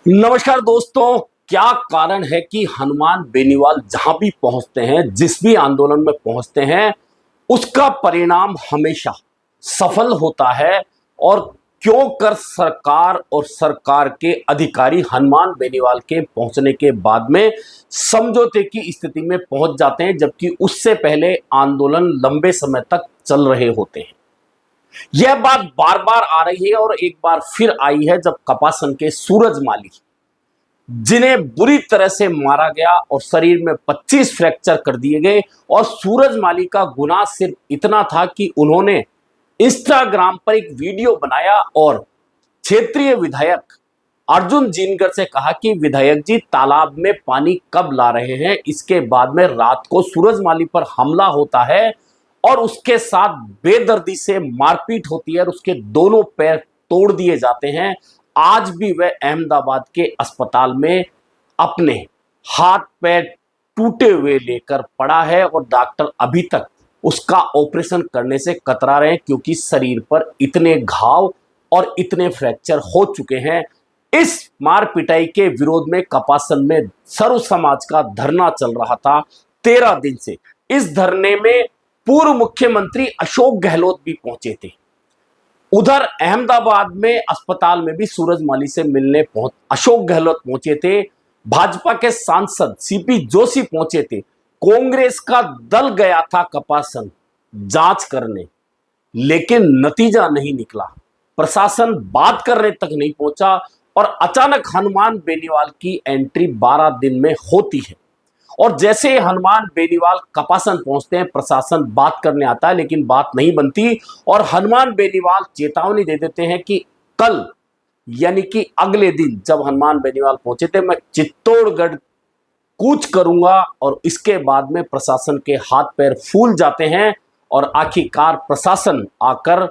नमस्कार दोस्तों। क्या कारण है कि हनुमान बेनीवाल जहां भी पहुंचते हैं, जिस भी आंदोलन में पहुंचते हैं, उसका परिणाम हमेशा सफल होता है। और क्यों कर सरकार और सरकार के अधिकारी हनुमान बेनीवाल के पहुंचने के बाद में समझौते की स्थिति में पहुंच जाते हैं, जबकि उससे पहले आंदोलन लंबे समय तक चल रहे होते हैं। यह बात बार बार आ रही है और एक बार फिर आई है जब कपासन के सूरज माली, जिन्हें बुरी तरह से मारा गया और शरीर में 25 फ्रैक्चर कर दिए गए। और सूरज माली का गुनाह सिर्फ इतना था कि उन्होंने इंस्टाग्राम पर एक वीडियो बनाया और क्षेत्रीय विधायक अर्जुन जिनगर से कहा कि विधायक जी, तालाब में पानी कब ला रहे हैं। इसके बाद में रात को सूरज माली पर हमला होता है और उसके साथ बेदर्दी से मारपीट होती है और उसके दोनों पैर तोड़ दिए जाते हैं। आज भी वह अहमदाबाद के अस्पताल में अपने हाथ पैर टूटे हुए लेकर पड़ा है और डॉक्टर अभी तक उसका ऑपरेशन करने से कतरा रहे हैं, क्योंकि शरीर पर इतने घाव और इतने फ्रैक्चर हो चुके हैं। इस मार पिटाई के विरोध में कपासन में सर्व समाज का धरना चल रहा था 13 दिन से। इस धरने में पूर्व मुख्यमंत्री अशोक गहलोत भी पहुंचे थे। उधर अहमदाबाद में अस्पताल में भी सूरज माली से मिलने अशोक गहलोत पहुंचे थे। भाजपा के सांसद सीपी जोशी पहुंचे थे। कांग्रेस का दल गया था कपासन जांच करने, लेकिन नतीजा नहीं निकला। प्रशासन बात करने तक नहीं पहुंचा और अचानक हनुमान बेनीवाल की एंट्री 12 दिन में होती है। और जैसे हनुमान बेनीवाल कपासन पहुंचते हैं, प्रशासन बात करने आता है, लेकिन बात नहीं बनती और हनुमान बेनीवाल चेतावनी दे देते हैं कि कल, यानी कि अगले दिन जब हनुमान बेनीवाल पहुंचे थे, मैं चित्तौड़गढ़ कूच करूंगा। और इसके बाद में प्रशासन के हाथ पैर फूल जाते हैं और आखिरकार प्रशासन आकर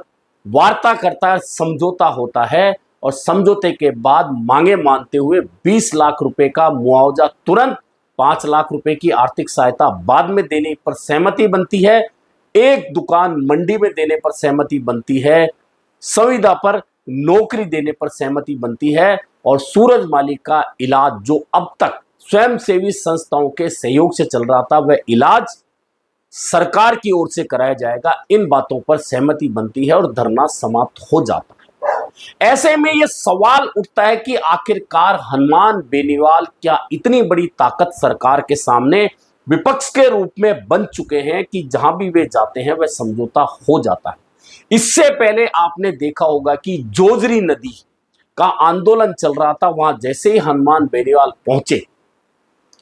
वार्ता करता है, समझौता होता है और समझौते के बाद मांगे मानते हुए 20 लाख रुपए का मुआवजा तुरंत, 5 लाख रुपए की आर्थिक सहायता बाद में देने पर सहमति बनती है। एक दुकान मंडी में देने पर सहमति बनती है। संविदा पर नौकरी देने पर सहमति बनती है। और सूरज माली का इलाज, जो अब तक स्वयंसेवी संस्थाओं के सहयोग से चल रहा था, वह इलाज सरकार की ओर से कराया जाएगा। इन बातों पर सहमति बनती है और धरना समाप्त हो जाता है। ऐसे में यह सवाल उठता है कि आखिरकार हनुमान बेनीवाल क्या इतनी बड़ी ताकत सरकार के सामने विपक्ष के रूप में बन चुके हैं कि जहां भी वे जाते हैं वह समझौता हो जाता है। इससे पहले आपने देखा होगा कि जोजरी नदी का आंदोलन चल रहा था, वहां जैसे ही हनुमान बेनीवाल पहुंचे,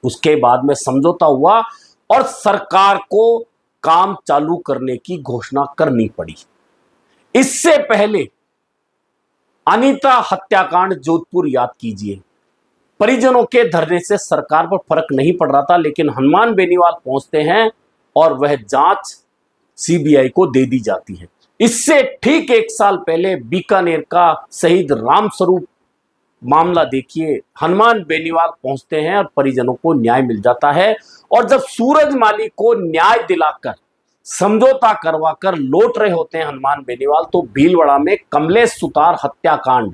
उसके बाद में समझौता हुआ और सरकार को काम चालू करने की घोषणा करनी पड़ी। इससे पहले अनीता हत्याकांड जोधपुर याद कीजिए। परिजनों के धरने से सरकार पर फर्क नहीं पड़ रहा था, लेकिन हनुमान बेनीवाल पहुंचते हैं और वह जांच सीबीआई को दे दी जाती है। इससे ठीक 1 साल पहले बीकानेर का शहीद रामस्वरूप मामला देखिए। हनुमान बेनीवाल पहुंचते हैं और परिजनों को न्याय मिल जाता है। और जब सूरज माली को न्याय दिलाकर, समझौता करवाकर लौट रहे होते हैं हनुमान बेनीवाल, तो भीलवाड़ा में कमलेश सुतार हत्याकांड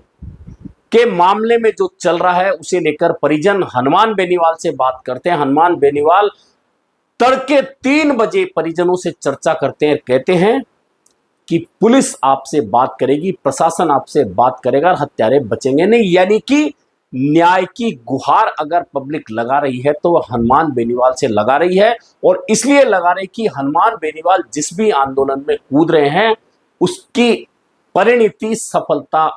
के मामले में जो चल रहा है, उसे लेकर परिजन हनुमान बेनीवाल से बात करते हैं। हनुमान बेनीवाल तड़के 3 बजे परिजनों से चर्चा करते हैं, कहते हैं कि पुलिस आपसे बात करेगी, प्रशासन आपसे बात करेगा और हत्यारे बचेंगे नहीं। यानी कि न्याय की गुहार अगर पब्लिक लगा रही है तो वह हनुमान बेनीवाल से लगा रही है। और इसलिए लगा रही कि हनुमान बेनीवाल जिस भी आंदोलन में कूद रहे हैं, उसकी परिणति सफलता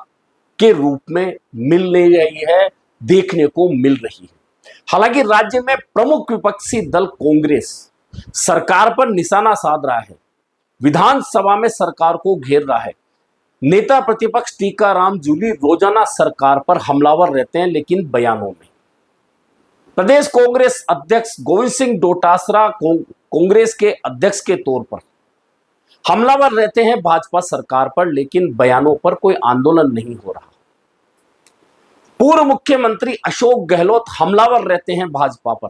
के रूप में मिल नहीं रही है, देखने को मिल रही है। हालांकि राज्य में प्रमुख विपक्षी दल कांग्रेस सरकार पर निशाना साध रहा है, विधानसभा में सरकार को घेर रहा है। नेता प्रतिपक्ष टीकाराम जूली रोजाना सरकार पर हमलावर रहते हैं, लेकिन बयानों में प्रदेश कांग्रेस अध्यक्ष गोविंद सिंह डोटासरा कांग्रेस के अध्यक्ष के तौर पर हमलावर रहते हैं भाजपा सरकार पर, लेकिन बयानों पर कोई आंदोलन नहीं हो रहा। पूर्व मुख्यमंत्री अशोक गहलोत हमलावर रहते हैं भाजपा पर,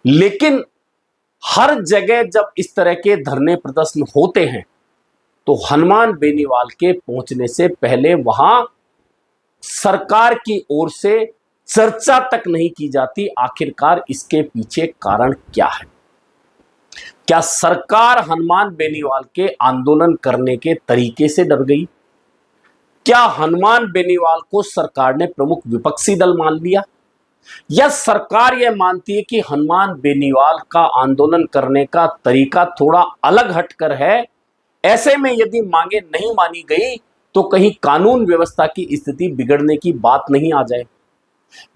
लेकिन हर जगह जब इस तरह के धरने प्रदर्शन होते हैं तो हनुमान बेनीवाल के पहुंचने से पहले वहां सरकार की ओर से चर्चा तक नहीं की जाती। आखिरकार इसके पीछे कारण क्या है? क्या सरकार हनुमान बेनीवाल के आंदोलन करने के तरीके से डर गई? क्या हनुमान बेनीवाल को सरकार ने प्रमुख विपक्षी दल मान लिया, या सरकार यह मानती है कि हनुमान बेनीवाल का आंदोलन करने का तरीका थोड़ा अलग हटकर है? ऐसे में यदि मांगे नहीं मानी गई तो कहीं कानून व्यवस्था की स्थिति बिगड़ने की बात नहीं आ जाए?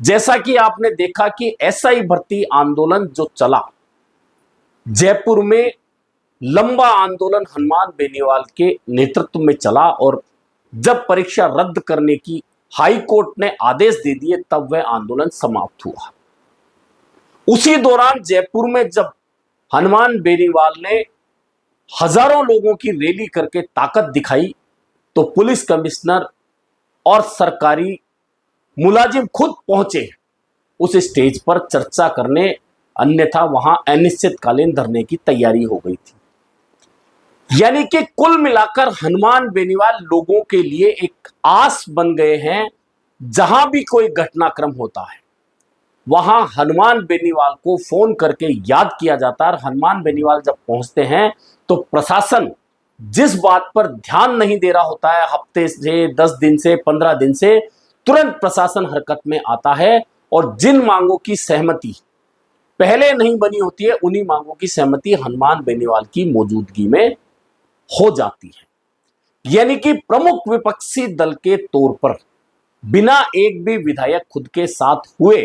जैसा कि आपने देखा कि एसआई भर्ती आंदोलन जो चला, जयपुर में लंबा आंदोलन हनुमान बेनीवाल के नेतृत्व में चला, और जब परीक्षा रद्द करने की हाई कोर्ट ने आदेश दे दिए तब वह आंदोलन समाप्त हुआ। उसी दौरान जयपुर में जब हनुमान बेनीवाल ने हजारों लोगों की रैली करके ताकत दिखाई तो पुलिस कमिश्नर और सरकारी मुलाजिम खुद पहुंचे उस स्टेज पर चर्चा करने, अन्यथा वहां अनिश्चितकालीन धरने की तैयारी हो गई थी। यानी कि कुल मिलाकर हनुमान बेनीवाल लोगों के लिए एक आस बन गए हैं। जहां भी कोई घटनाक्रम होता है वहां हनुमान बेनीवाल को फोन करके याद किया जाता है, और हनुमान बेनीवाल जब पहुंचते हैं तो प्रशासन जिस बात पर ध्यान नहीं दे रहा होता है, हफ्ते से, 10 दिन से, 15 दिन से, तुरंत प्रशासन हरकत में आता है और जिन मांगों की सहमति पहले नहीं बनी होती है उन्हीं मांगों की सहमति हनुमान बेनीवाल की मौजूदगी में हो जाती है। यानी कि प्रमुख विपक्षी दल के तौर पर बिना एक भी विधायक खुद के साथ हुए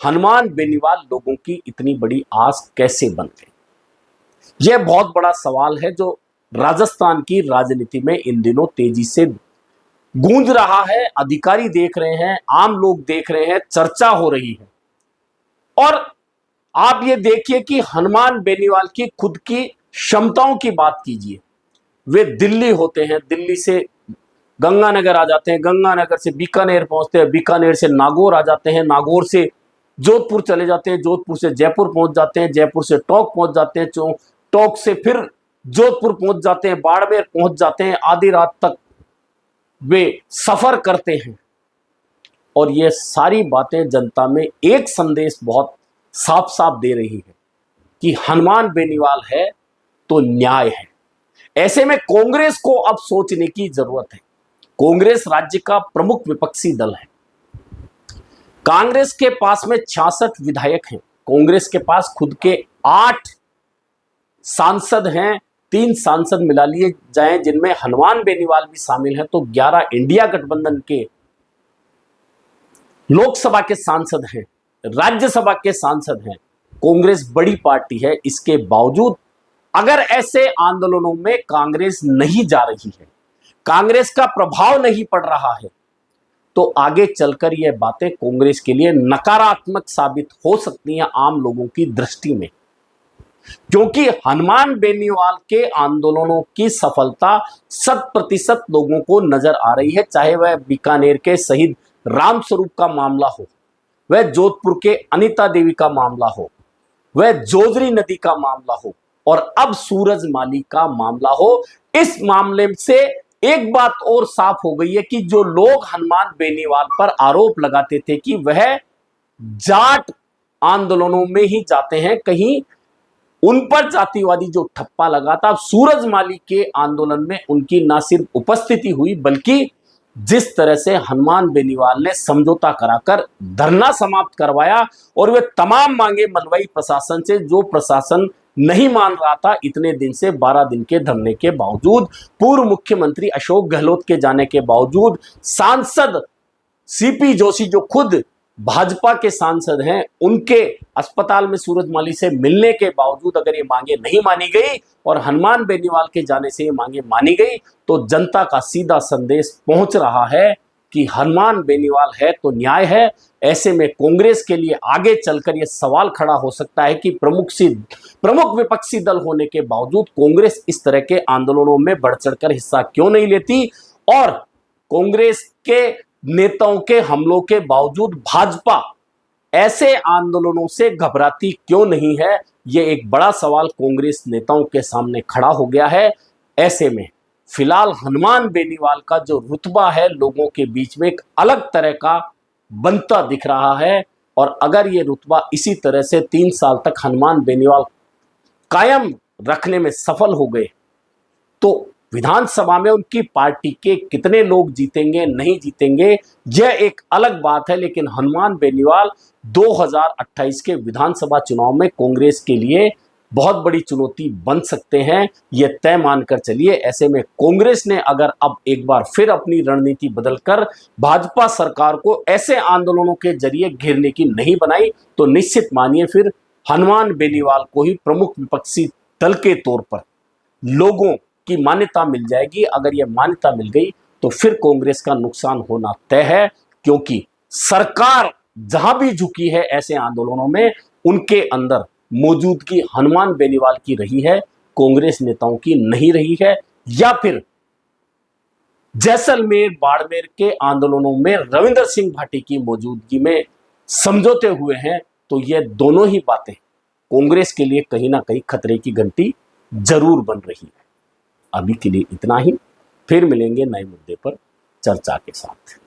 हनुमान बेनीवाल लोगों की इतनी बड़ी आस कैसे बन गई? यह बहुत बड़ा सवाल है जो राजस्थान की राजनीति में इन दिनों तेजी से गूंज रहा है। अधिकारी देख रहे हैं, आम लोग देख रहे हैं, चर्चा हो रही है। और आप ये देखिए कि हनुमान बेनीवाल की खुद की क्षमताओं की बात कीजिए। वे दिल्ली होते हैं, दिल्ली से गंगानगर आ जाते हैं, गंगानगर से बीकानेर पहुंचते हैं, बीकानेर से नागौर आ जाते हैं, नागौर से जोधपुर चले जाते हैं, जोधपुर से जयपुर पहुंच जाते हैं, जयपुर से टोंक पहुंच जाते हैं, टोंक से फिर जोधपुर पहुंच जाते हैं, बाड़मेर पहुंच जाते हैं। आधी रात तक वे सफर करते हैं। और ये सारी बातें जनता में एक संदेश बहुत साफ साफ दे रही है कि हनुमान बेनीवाल है तो न्याय है। ऐसे में कांग्रेस को अब सोचने की जरूरत है। कांग्रेस राज्य का प्रमुख विपक्षी दल है। कांग्रेस के पास में 66 विधायक हैं। कांग्रेस के पास खुद के 8 सांसद हैं। 3 सांसद मिला लिए जाएं जिनमें हनुमान बेनीवाल भी शामिल है तो 11 इंडिया गठबंधन के लोकसभा के सांसद हैं, राज्यसभा के सांसद हैं। कांग्रेस बड़ी पार्टी है। इसके बावजूद अगर ऐसे आंदोलनों में कांग्रेस नहीं जा रही है, कांग्रेस का प्रभाव नहीं पड़ रहा है, तो आगे चलकर यह बातें कांग्रेस के लिए नकारात्मक साबित हो सकती हैं आम लोगों की दृष्टि में। क्योंकि हनुमान बेनीवाल के आंदोलनों की सफलता 100% लोगों को नजर आ रही है, चाहे वह बीकानेर के शहीद रामस्वरूप का मामला हो, वह जोधपुर के अनीता देवी का मामला हो, वह जोजरी नदी का मामला हो, और अब सूरजमाली का मामला हो। इस मामले से एक बात और साफ हो गई है कि जो लोग हनुमान बेनीवाल पर आरोप लगाते थे कि वह जाट आंदोलनों में ही जाते हैं, कहीं उन पर जातिवादी जो ठप्पा लगा था, सूरजमाली के आंदोलन में उनकी ना सिर्फ उपस्थिति हुई बल्कि जिस तरह से हनुमान बेनीवाल ने समझौता कराकर धरना समाप्त करवाया और वे तमाम मांगे मनवाई प्रशासन से, जो प्रशासन नहीं मान रहा था इतने दिन से। 12 दिन के धरने के बावजूद, पूर्व मुख्यमंत्री अशोक गहलोत के जाने के बावजूद, सांसद सीपी जोशी जो खुद भाजपा के सांसद हैं, उनके अस्पताल में सूरजमाली से मिलने के बावजूद अगर ये मांगे नहीं मानी गई और हनुमान बेनीवाल के जाने से ये मांगे मानी गई तो जनता का सीधा संदेश पहुंच रहा है कि हनुमान बेनीवाल है तो न्याय है। ऐसे में कांग्रेस के लिए आगे चलकर यह सवाल खड़ा हो सकता है कि प्रमुख विपक्षी दल होने के बावजूद कांग्रेस इस तरह के आंदोलनों में बढ़ चढ़कर हिस्सा क्यों नहीं लेती, और कांग्रेस के नेताओं के हमलों के बावजूद भाजपा ऐसे आंदोलनों से घबराती क्यों नहीं है। यह एक बड़ा सवाल कांग्रेस नेताओं के सामने खड़ा हो गया है। ऐसे में फिलहाल हनुमान बेनीवाल का जो रुतबा है लोगों के बीच में एक अलग तरह का बनता दिख रहा है। और अगर ये रुतबा इसी तरह से 3 साल तक हनुमान बेनीवाल कायम रखने में सफल हो गए तो विधानसभा में उनकी पार्टी के कितने लोग जीतेंगे नहीं जीतेंगे यह एक अलग बात है, लेकिन हनुमान बेनीवाल 2028 के विधानसभा चुनाव में कांग्रेस के लिए बहुत बड़ी चुनौती बन सकते हैं, यह तय मानकर चलिए। ऐसे में कांग्रेस ने अगर अब एक बार फिर अपनी रणनीति बदलकर भाजपा सरकार को ऐसे आंदोलनों के जरिए घेरने की नहीं बनाई तो निश्चित मानिए फिर हनुमान बेनीवाल को ही प्रमुख विपक्षी दल के तौर पर लोगों की मान्यता मिल जाएगी। अगर यह मान्यता मिल गई तो फिर कांग्रेस का नुकसान होना तय है, क्योंकि सरकार जहां भी झुकी है ऐसे आंदोलनों में उनके अंदर मौजूदगी हनुमान बेनीवाल की रही है, कांग्रेस नेताओं की नहीं रही है। या फिर जैसलमेर बाड़मेर के आंदोलनों में रविंदर सिंह भाटी की मौजूदगी में समझौते हुए हैं, तो ये दोनों ही बातें कांग्रेस के लिए कहीं ना कहीं खतरे की घंटी जरूर बन रही है। अभी के लिए इतना ही, फिर मिलेंगे नए मुद्दे पर चर्चा के साथ।